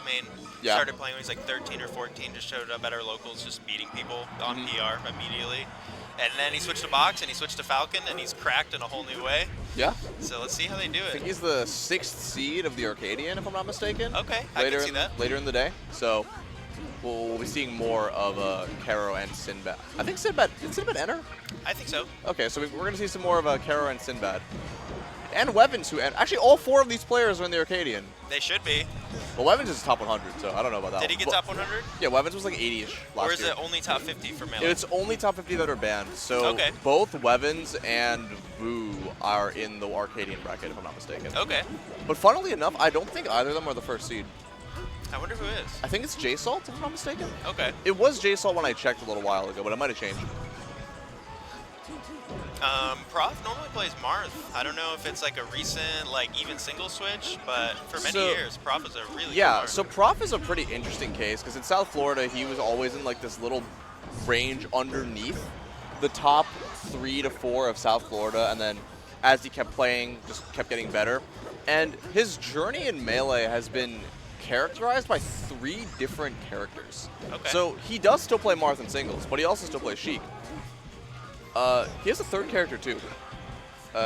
main. Yeah. Started playing when he was like 13 or 14, just showed up at our locals, just beating people on PR immediately. And then he switched to box, and he switched to Falcon, and he's cracked in a whole new way. Yeah. So let's see how they do I think it. he's the 6th seed of the Arcadian, if I'm not mistaken. Okay, I can see that. Later in the day. So we'll be seeing more of Kero and Sinbad. I think Sinbad, did Sinbad enter? I think so. Okay, so we're going to see some more of Kero and Sinbad. And Wevans, who actually all 4 of these players are in the Arcadian. They should be. Well, Wevans is top 100, so I don't know about that. Did he get top 100? Yeah, Wevans was like 80-ish last year. Or is it only top 50 for Melee? It's only top 50 that are banned. So Okay. both Wevans and Vu are in the Arcadian bracket, if I'm not mistaken. Okay. But funnily enough, I don't think either of them are the 1st seed. I wonder who is. I think it's J-Salt, if I'm not mistaken. Okay. It was J-Salt when I checked a little while ago, but it might have changed. Prof normally plays Marth. I don't know if it's like a recent, like even single switch, but for many So- years, Prof is a really Yeah, good so Prof is a pretty interesting case, because in South Florida, he was always in like this little range underneath the top 3 to 4 of South Florida, and then as he kept playing, just kept getting better. And his journey in Melee has been characterized by 3 different characters. Okay. So he does still play Marth in singles, but he also still plays Sheik. He has a 3rd character too.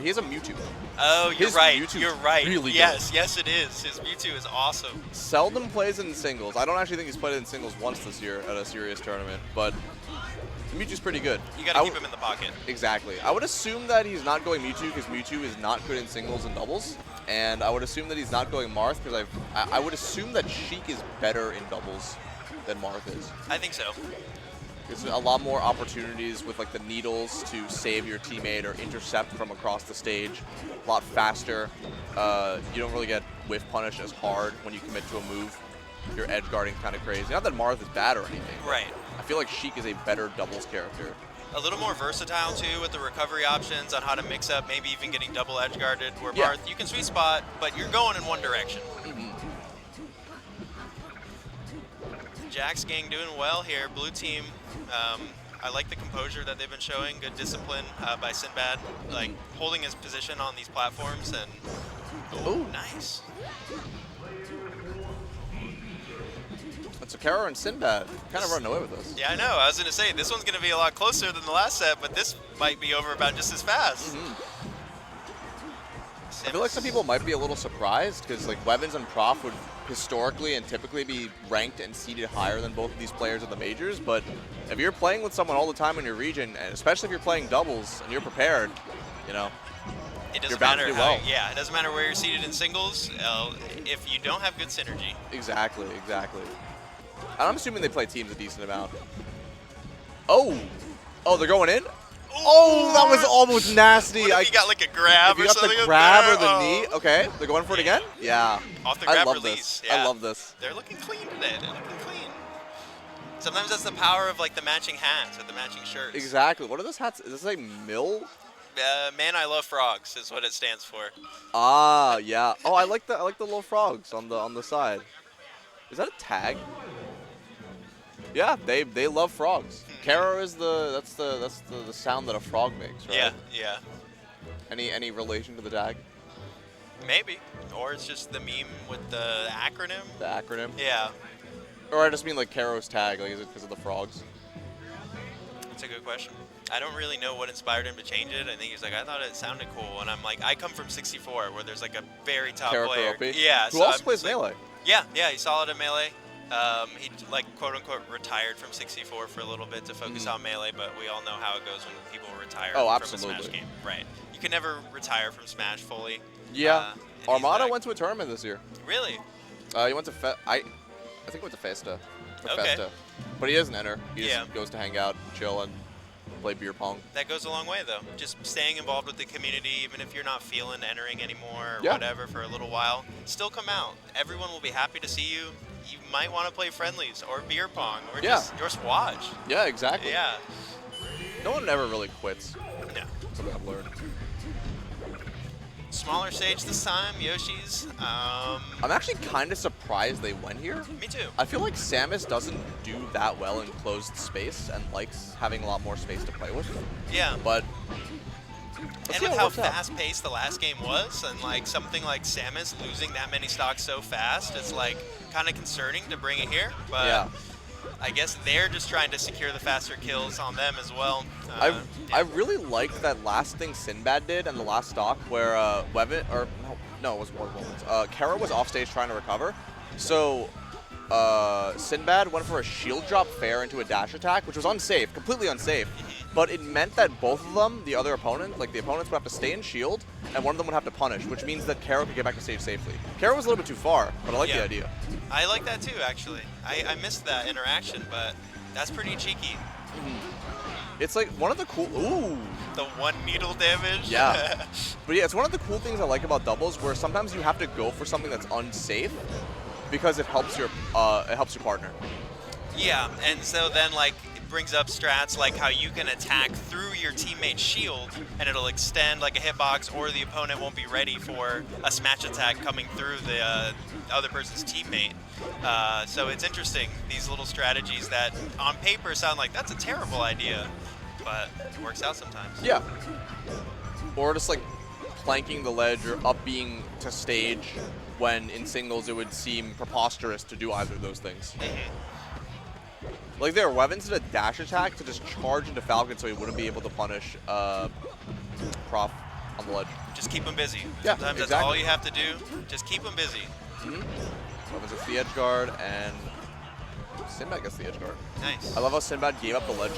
He has a Mewtwo. Oh, you're His right. Mewtwo's You're right. really good. Yes, yes, it is. His Mewtwo is awesome. Seldom plays it in singles. I don't actually think he's played it in singles once this year at a serious tournament, but Mewtwo's pretty good. You got to keep him in the pocket. Exactly. I would assume that he's not going Mewtwo because Mewtwo is not good in singles and doubles, and I would assume that he's not going Marth because I would assume that Sheik is better in doubles than Marth is. I think so. There's a lot more opportunities with like the needles to save your teammate or intercept from across the stage. A lot faster. You don't really get whiff punished as hard when you commit to a move. Your edge guarding kind of crazy. Not that Marth is bad or anything. Right. I feel like Sheik is a better doubles character. A little more versatile too with the recovery options on how to mix up, maybe even getting double edge guarded. Where Yeah. Marth, you can sweet spot, but you're going in one direction. Jack's gang doing well here. Blue team, I like the composure that they've been showing. Good discipline by Sinbad, like holding his position on these platforms. And oh, nice. And so Kero and Sinbad kind of running away with this. Yeah, I know. I was going to say, this one's going to be a lot closer than the last set, but this might be over about just as fast. I feel like some people might be a little surprised because like Wevans and Prof would historically and typically be ranked and seeded higher than both of these players at the majors, but if you're playing with someone all the time in your region, and especially if you're playing doubles and you're prepared, you know, it doesn't you're bound matter to do well. yeah, it doesn't matter where you're seated in singles if you don't have good synergy. Exactly, exactly. And I'm assuming they play teams a decent amount. Oh, they're going in? Oh, that was almost nasty. What if you got like a grab if you or got something? the grab or up the there? knee, okay, they're going for it again? Yeah. Off the grab I love release. this. Yeah. I love this. They're looking clean today. They're looking clean. Sometimes that's the power of like the matching hats with the matching shirts. Exactly. What are those hats? Is this like Mill? Man, I love frogs is what it stands for. Ah, yeah. Oh, I like the little frogs on the side. Is that a tag? Yeah, they love frogs. Kero is that's the sound that a frog makes, right? Yeah, yeah. Any relation to the tag? Maybe. Or it's just the meme with the acronym. The acronym? Yeah. Or I just mean like Kero's tag, like is it because of the frogs? That's a good question. I don't really know what inspired him to change it. I think he's like, I thought it sounded cool. And I'm like, I come from 64 where there's like a very top Kero player. Kuropi? Yeah. Who so also I'm plays just like, Melee. Yeah, he's solid at Melee. He like quote unquote retired from 64 for a little bit to focus on Melee, but we all know how it goes when people retire from a Smash game. Right. You can never retire from Smash fully. Yeah. and he's Armada back. went to a tournament this year. Really? He went to I think he went to Festa. Okay. Festa. But he doesn't enter. He Yeah. just goes to hang out, chill, and play beer pong. That goes a long way, though. Just staying involved with the community, even if you're not feeling entering anymore or Yeah. whatever for a little while, still come out. Everyone will be happy to see you. You might want to play friendlies or beer pong or just watch. Yeah, exactly. Yeah. No one ever really quits. No. Something I've learned. Smaller stage this time, Yoshi's. I'm actually kind of surprised they went here. Me too. I feel like Samus doesn't do that well in closed space and likes having a lot more space to play with. Yeah. But And with how fast-paced the last game was, and like something like Samus losing that many stocks so fast, it's like kind of concerning to bring it here. But Yeah. I guess they're just trying to secure the faster kills on them as well. I really liked that last thing Sinbad did in the last stock where Wevin, or no, it was Wevans. Kero was off stage trying to recover. So Sinbad went for a shield drop fair into a dash attack, which was unsafe, completely unsafe. But it meant that both of them, the other opponent, like the opponents would have to stay in shield, and one of them would have to punish, which means that Kero could get back to stage safely. Kero was a little bit too far, but I like the idea. I like that too, actually. I missed that interaction, but that's pretty cheeky. It's like one of the cool, The one needle damage. Yeah. But yeah, it's one of the cool things I like about doubles, where sometimes you have to go for something that's unsafe because it helps your partner. Yeah, and so then like it brings up strats like how you can attack through your teammate's shield and it'll extend like a hitbox, or the opponent won't be ready for a smash attack coming through the other person's teammate. So it's interesting, these little strategies that on paper sound like that's a terrible idea, but it works out sometimes. Yeah. Or just like planking the ledge or up being to stage when in singles it would seem preposterous to do either of those things. Like there, Wevans did a dash attack to just charge into Falcon so he wouldn't be able to punish Prof on the ledge. Just keep him busy. Yeah, Sometimes exactly. that's all you have to do. Just keep him busy. Wevans gets the edge guard, and Sinbad gets the edge guard. Nice. I love how Sinbad gave up the ledge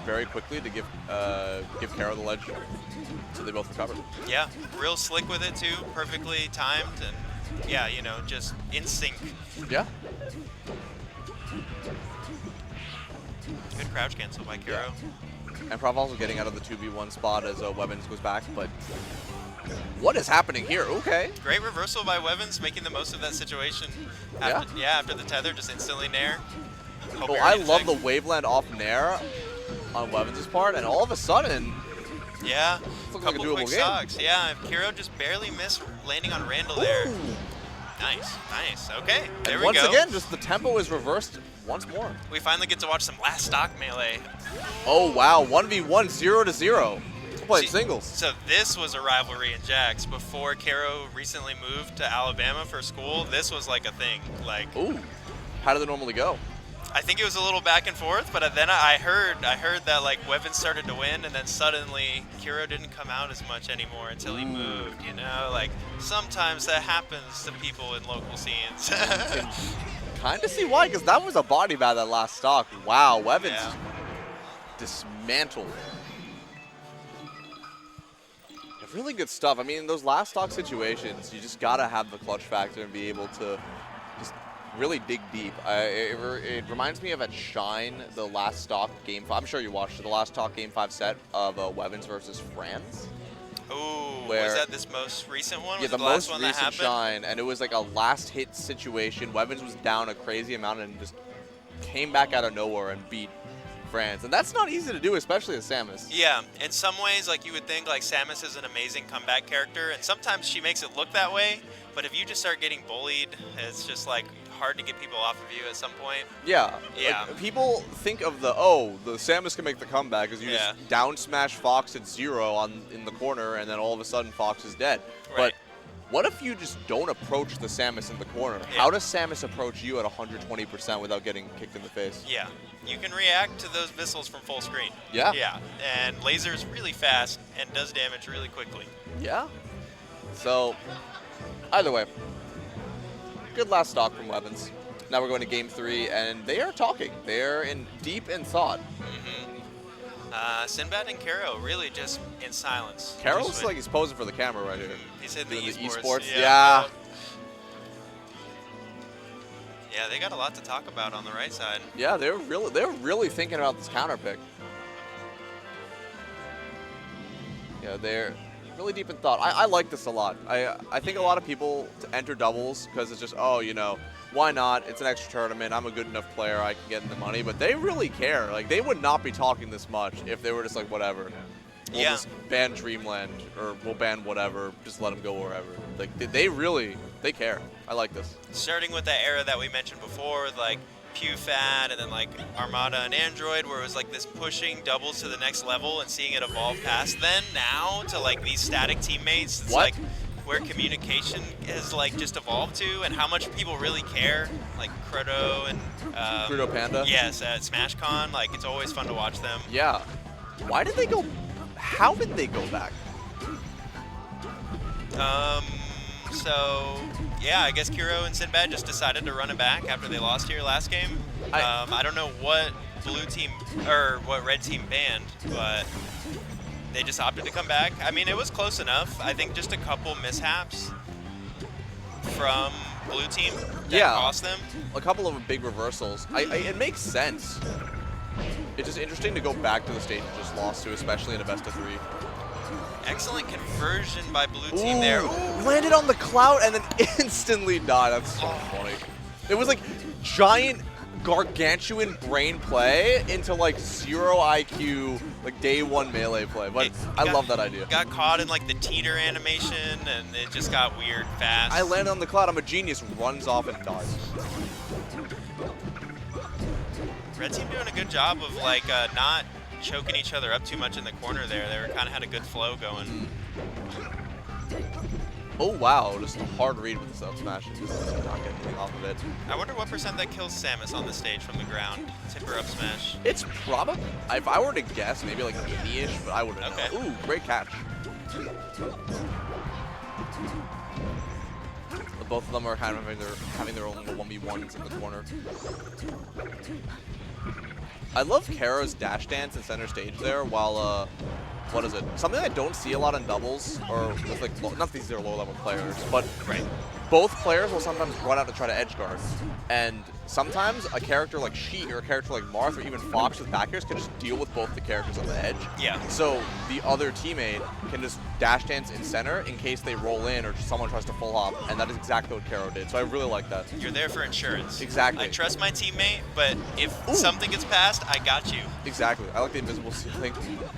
very quickly to give Kero the ledge, so they both recovered. Yeah, real slick with it too, perfectly timed, and yeah, you know, just in sync. Yeah. Good crouch cancel by Kero. Yeah. And Prof also getting out of the 2v1 spot as Wevans goes back, but what is happening here? Okay. Great reversal by Wevans, making the most of that situation. After the tether, just instantly nair. Oh, I love the waveland off nair on Wevans' part, and all of a sudden, yeah, looks like a doable quick game. stocks. Yeah, Kero just barely missed landing on Randall there. Nice, nice. Okay, there we go. Once again, just the tempo is reversed once more. We finally get to watch some last stock melee. Oh wow, 1v1, 0-0. Playing singles. So this was a rivalry in Jax. Before Kero recently moved to Alabama for school, this was like a thing. Like, ooh, how did it normally go? I think it was a little back and forth, but then I heard that like Wevans started to win, and then suddenly Kero didn't come out as much anymore until he moved. You know, like sometimes that happens to people in local scenes. Kind of see why, because that was a body bag that last stock. Wow, Wevans dismantled. Really good stuff. I mean, in those last stock situations, you just gotta have the clutch factor and be able to just really dig deep. It reminds me of at Shine, the last stock game 5. I'm sure you watched it, the last stock game 5 set of Wevans versus France. Ooh, was that this most recent one? Yeah, was the the last most one that recent happened? Shine, and it was like a last hit situation. Wevans was down a crazy amount and just came back out of nowhere and beat France. And that's not easy to do, especially as Samus. Yeah, in some ways, like you would think like Samus is an amazing comeback character, and sometimes she makes it look that way, but if you just start getting bullied, it's just like hard to get people off of you at some point. Yeah. Yeah. Like, people think of the Samus can make the comeback because you just down smash Fox at 0 in the corner, and then all of a sudden Fox is dead. Right. But what if you just don't approach the Samus in the corner? Yeah. How does Samus approach you at 120% without getting kicked in the face? Yeah, you can react to those missiles from full screen. Yeah. Yeah, and laser's really fast and does damage really quickly. Yeah. So, either way, good last stock from Wevans. Now we're going to game 3, and they are talking. They're deep in thought. Sinbad and Kero really just in silence. Kero looks like he's posing for the camera right here. He's hitting the Doing esports. Yeah. Yeah, they got a lot to talk about on the right side. Yeah, they're really thinking about this counter pick. Yeah, they're really deep in thought. I like this a lot. I think a lot of people enter doubles because it's just, why not? It's an extra tournament. I'm a good enough player. I can get in the money. But they really care. Like, they would not be talking this much if they were just like, whatever. We'll just ban Dreamland, or we'll ban whatever. Just let them go wherever. Like, they care. I like this. Starting with that era that we mentioned before, with like PewFat and then like Armada and Android, where it was like this pushing doubles to the next level and seeing it evolve past then now to like these static teammates. It's like where communication has like just evolved to, and how much people really care. Like Kero and Crudo Panda. Yes, at SmashCon, like it's always fun to watch them. Yeah. Why did they go? How did they go back? So yeah, I guess Kero and Sinbad just decided to run it back after they lost here last game. I don't know what blue team or what red team banned, but they just opted to come back. I mean, it was close enough. I think just a couple mishaps from blue team that cost them. A couple of big reversals. It makes sense. It's just interesting to go back to the stage you just lost to, especially in a best of 3. Excellent conversion by blue team there. Ooh. Landed on the cloud and then instantly died. That's so funny. It was like giant, gargantuan brain play into like 0 IQ, like day 1 melee play. But I love that idea. Got caught in like the teeter animation and it just got weird fast. I landed on the cloud. I'm a genius. Runs off and dies. Red team doing a good job of like not choking each other up too much in the corner there. They were kind of had a good flow going. Oh wow, just a hard read with the up smash. Just not getting anything off of it. I wonder what % that kills Samus on the stage from the ground. Timber up smash. It's probably, if I were to guess, maybe like 80-ish, but I wouldn't know. Ooh, great catch. But both of them are kind of having their own little 1v1s in the corner. I love Kero's dash dance in center stage there while, what is it? Something I don't see a lot in doubles, or with like, not these are low-level players, but both players will sometimes run out to try to edge guard. And sometimes a character like Sheet or a character like Marth or even Fox with back airs can just deal with both the characters on the edge. Yeah. So the other teammate can just dash dance in center in case they roll in or someone tries to full hop, and that is exactly what Kero did. So I really like that. You're there for insurance. Exactly. I trust my teammate, but if something gets past, I got you. Exactly. I like the invisible ceiling.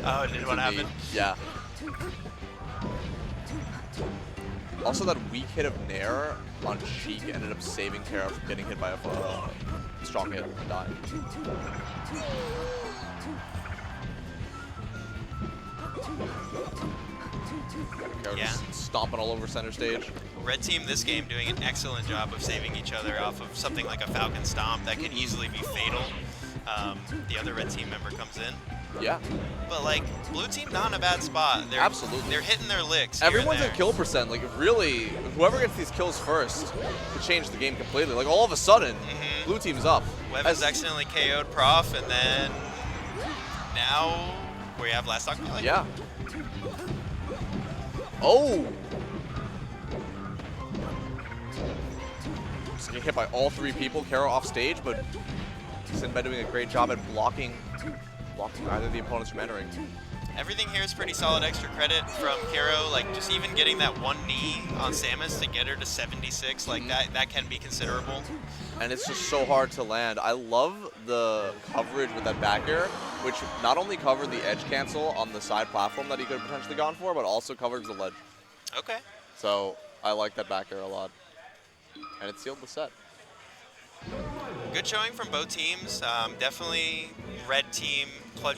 Oh, did what happen? Yeah. Also, that weak hit of Nair on Sheik ended up saving Kero from getting hit by a strong hit and dying. Kero just stomping all over center stage. Red team this game doing an excellent job of saving each other off of something like a Falcon Stomp that can easily be fatal. The other red team member comes in. Yeah. But like, blue team not in a bad spot. Absolutely. They're hitting their licks. Everyone's at kill percent. Like really, whoever gets these kills first could change the game completely. Like all of a sudden, blue team's up. Wevans accidentally KO'd Prof, and then now we have last stock melee. Yeah. Oh. Just getting hit by all 3 people. Kero off stage, but Sinbad doing a great job at blocking either of the opponents from entering. Everything here is pretty solid extra credit from Kero, like just even getting that 1 knee on Samus to get her to 76, like that can be considerable. And it's just so hard to land. I love the coverage with that back air, which not only covered the edge cancel on the side platform that he could have potentially gone for, but also covers the ledge. Okay. So I like that back air a lot. And it sealed the set. Good showing from both teams. Definitely red team clutch